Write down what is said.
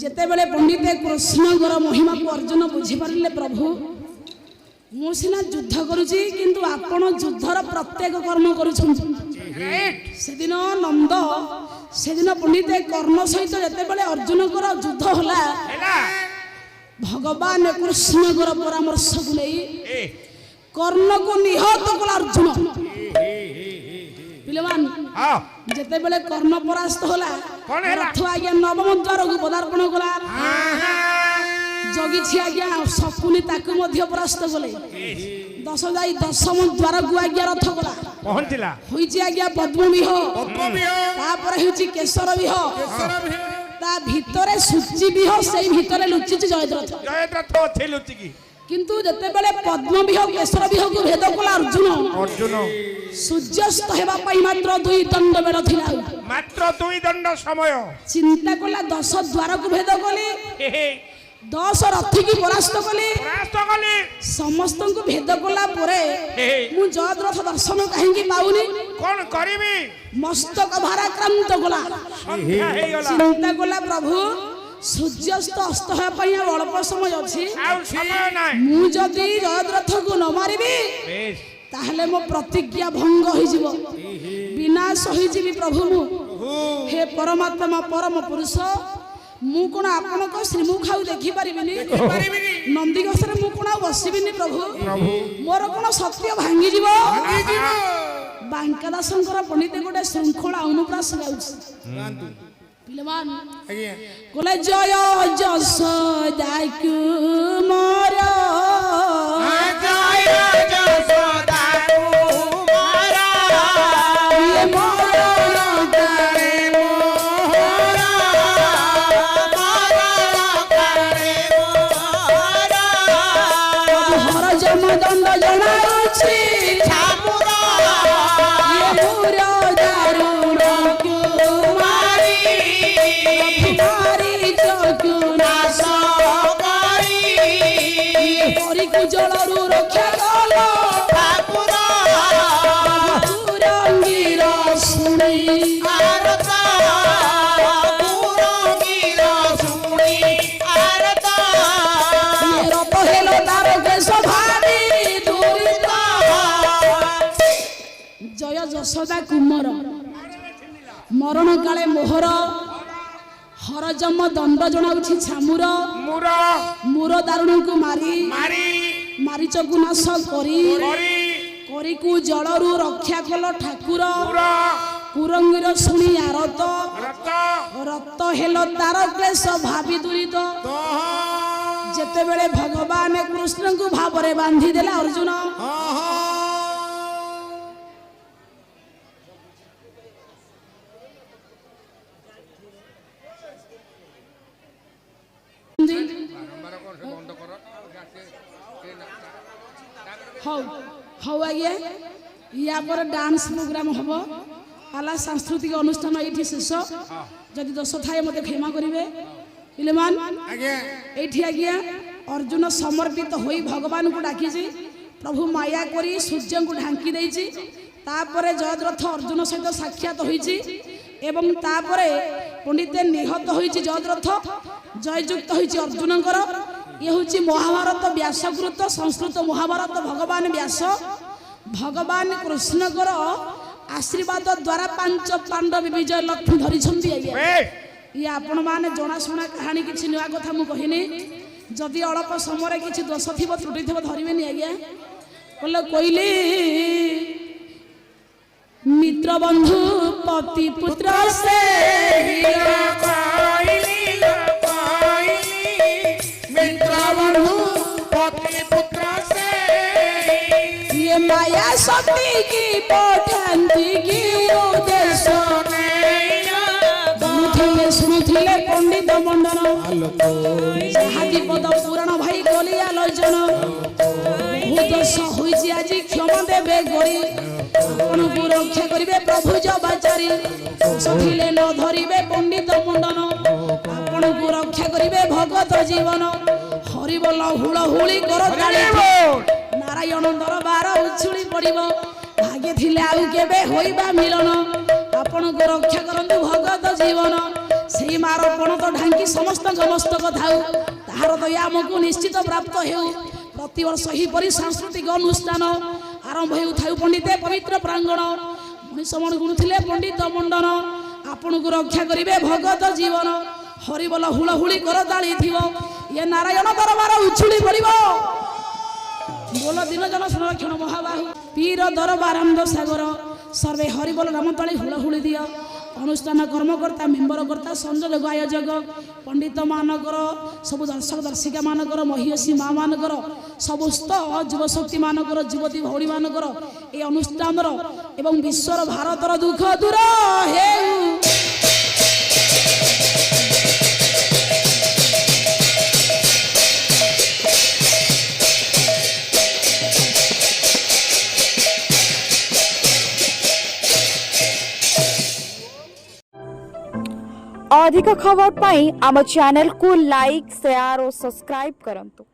ଯେତେବେଳେ ପଣ୍ଡିତ କୃଷ୍ଣଙ୍କର ମହିମାକୁ ଅର୍ଜୁନ ବୁଝିପାରିଲେ, ପ୍ରଭୁ ମୁଁ ସିନା ଯୁଦ୍ଧ କରୁଛି କିନ୍ତୁ ଆପଣ ଯୁଦ୍ଧର ପ୍ରତ୍ୟେକ କର୍ମ କରୁଛନ୍ତି। ସେଦିନ ନନ୍ଦ, ସେଦିନ ପଣ୍ଡିତ କର୍ଣ୍ଣ ସହିତ ଯେତେବେଳେ ଅର୍ଜୁନଙ୍କର ଯୁଦ୍ଧ ହେଲା, ଭଗବାନ କୃଷ୍ଣଙ୍କର ପରାମର୍ଶକୁ ନେଇ କର୍ଣ୍ଣକୁ ନିହତ କଲା ଅର୍ଜୁନ। ପିଲାମାନେ ଯେତେବେଳେ କର୍ଣ୍ଣ ପରାସ୍ତ ହେଲା, ରଥ ଆଜ୍ଞା ନବମ ଦ୍ୱାରକୁ ପଦାର୍ପଣ କଲା। ଜଗିଛି ଆଜ୍ଞା ଶକୁନି ତାକୁ ମଧ୍ୟ ପରାସ୍ତ କଲେ। ଦଶ ଯାଇ ଦଶମ ଦ୍ୱାରକୁ ଆଜ୍ଞା ରଥ କଲା, ପହଞ୍ଚିଲା। ହୋଇଛି ଆଜ୍ଞା ପଦ୍ମବିହ, ତାପରେ ହେଉଛି କେଶର ବିହ, ତା ଭିତରେ ସୂଚି ବିହ, ସେଇ ଭିତରେ ଲୁଚିଛି ଜୟଦ୍ରଥ। କିନ୍ତୁ ଯେତେବେଳେ ପଦ୍ମବିହ କେଶର ବିହକୁ ଭେଦ କଲା ଅର୍ଜୁନ, ସୂର୍ଯ୍ୟାସ୍ତ ହେବା ପାଇଁ ମାତ୍ର 2 ଦଣ୍ଡ ବେଳ ଥିଲା, ମାତ୍ର 2 ଦଣ୍ଡ ସମୟ। ଚିନ୍ତା କଲା 10 ଦ୍ୱାରକୁ ଭେଦ କଲି, 10 ରଥିକି ପରାସ୍ତ କଲି, ସମସ୍ତଙ୍କୁ ଭେଦ କଲା ପରେ ମୁଁ ଜୟଦ୍ରଥ ଦର୍ଶନ କାହିଁକି ପାଉନି, କଣ କରିବି? ମସ୍ତକ ଭାରାକ୍ରାନ୍ତ କଲା। ଚିନ୍ତା କଲା ପ୍ରଭୁ ସୂର୍ଯ୍ୟାସ୍ତ ଅସ୍ତ ହେବା ପାଇଁ ଆଉ ଅଳ୍ପ ସମୟ ଅଛି, ମୁଁ ଯଦି ଜୟଦ୍ରଥକୁ ନ ମାରିବି ତାହେଲେ ମୋ ପ୍ରତିଜ୍ଞା ଭଙ୍ଗ ହୋଇଯିବ, ବିନାଶ ହୋଇଯିବି। ପ୍ରଭୁ ମୁଁ, ହେ ପରମାତ୍ମା ପରମ ପୁରୁଷ, ମୁଁ କଣ ଆପଣଙ୍କ ଶ୍ରୀମୁଖ ଆଉ ଦେଖିପାରିବିନି? ନନ୍ଦିଘୋଷରେ ମୁଁ କଣ ଆଉ ବସିବିନି? ପ୍ରଭୁ ମୋର କଣ ସତ୍ୟ ଭାଙ୍ଗିଯିବ? ବାଙ୍କା ଦାସଙ୍କର ପଣ୍ଡିତ ଗୋଟେ ଶୃଙ୍ଖଳା ଅନୁପ୍ରାସ ଗାଉଛି। ପିଲାମାନେ କହିଲେ ଜୟ ଯଶୋଦାକୁ ମୋର, ଦଣ୍ଡ ଜଣାଉଛି ଜଳରୁ ରକ୍ଷା କଲ ଠାକୁର, ପୁରଙ୍ଗୀର ଶୁଣି ଜୟ ଯଶୋଦା କୁମର, ମରଣ କାଳେ ମୋହର, ହରଜମ ଦଣ୍ଡ ଜଣାଉଛି ଛାମୁର, ମୁର ଦାରୁଣକୁ ମାରି ମାରିଚକୁ ନାଶ କରି କରିକୁ ଜଳରୁ ରକ୍ଷା କଲ ଠାକୁର, କୁରଙ୍ଗୀର ଶୁଣି ଆରତ, ରକ୍ତ ହେଲ ତାର କ୍ଲେଶ ଭାବି ଦୂରିତ। ଯେତେବେଳେ ଭଗବାନ କୃଷ୍ଣଙ୍କୁ ଭାବରେ ବାନ୍ଧିଦେଲା ଅର୍ଜୁନ, ହଉ ଆଜ୍ଞା, ୟା ପରେ ଡାନ୍ସ ପ୍ରୋଗ୍ରାମ ହବ, ପାଲା ସାଂସ୍କୃତିକ ଅନୁଷ୍ଠାନ ଏଇଠି ଶେଷ। ଯଦି ଦୋଷ ଥାଏ ମତେ କ୍ଷମା କରିବେ। ପିଲାମାନେ ଏଇଠି ଆଜ୍ଞା ଅର୍ଜୁନ ସମର୍ପିତ ହୋଇ ଭଗବାନଙ୍କୁ ଡାକିଛି, ପ୍ରଭୁ ମାୟା କରି ସୂର୍ଯ୍ୟଙ୍କୁ ଢାଙ୍କି ଦେଇଛି। ତାପରେ ଜୟଦ୍ରଥ ଅର୍ଜୁନ ସହିତ ସାକ୍ଷାତ ହୋଇଛି ଏବଂ ତାପରେ ପଣ୍ଡିତ ନିହତ ହୋଇଛି ଜୟଦ୍ରଥ, ଜୟଯୁକ୍ତ ହୋଇଛି ଅର୍ଜୁନଙ୍କର। ଇଏ ହେଉଛି ମହାଭାରତ ବ୍ୟାସକୃତ ସଂସ୍କୃତ ମହାଭାରତ। ଭଗବାନ ବ୍ୟାସ ଭଗବାନ କୃଷ୍ଣଙ୍କର ଆଶୀର୍ବାଦ ଦ୍ୱାରା 5 ପାଣ୍ଡବ ବିଜୟ ଲକ୍ଷ୍ମୀ ଧରିଛନ୍ତି। ଆଜ୍ଞା ଇଏ ଆପଣ ମାନେ ଜଣାଶୁଣା କାହାଣୀ, କିଛି ନୂଆ କଥା ମୁଁ କହିନି। जदि अल्प समय किसी दोष थी त्रुटि थी धरवे आज्ञा बोले कहली मित्र बंधु पति पुत्र से मित्र बंधु पति पुत्र से ये माया शक्ति की पठांती की उद्देश्य शुणुले पंडित मंडन जहादी पद पुराण भाई गली आलोचन बहुत सही आज क्षमा देवे गरी आपन को रक्षा करिवे प्रभु जबाचारी सठिले न धरिवे पंडित मंडन आपन को रक्षा करिवे भगत जीवन हरिबोल हुलहुली कर ताली नारायण दरबार उछुली पड़िबो भाग्य थिले आउ केबे होइबा मिलन आपन को रक्षा करंतु भगत जीवन से मार पण तो ढांकी समस्त मस्तक थाउ ताहार दया आमको निश्चित प्राप्त हेउ प्रति वर्ष ही परि सांस्कृतिक अनुष्ठान आरंभ हेउ थाउ पंडिते पवित्र प्रांगण मनीष मन गुणुथिले पंडित मंडन आपन को रक्षा करिवे भगत जीवन हरिबोल हुलहुली कर ताली थिवो ये नारायण दरबार उछुली पड़िबो बोल दिन जन संरक्षण महाबाहु पीर दरबार आनंद सागर सर्वे हरिबोल नाम ताली हुलहुली दियो अनुष्ठान कर्मकर्ता मेम्बर कर्ता संयोजक आयोजक पंडित मानकर सब दर्शक दर्शिका मानकर महिषी माँ मानकर समस्त युवशक्ति मानकर युवती भौणी मानकर ए अनुष्ठान एवं विश्वर भारतर दुख दूर हेउ अधिक खबर पाई आम चैनल को लाइक शेयर और सब्सक्राइब करंतु।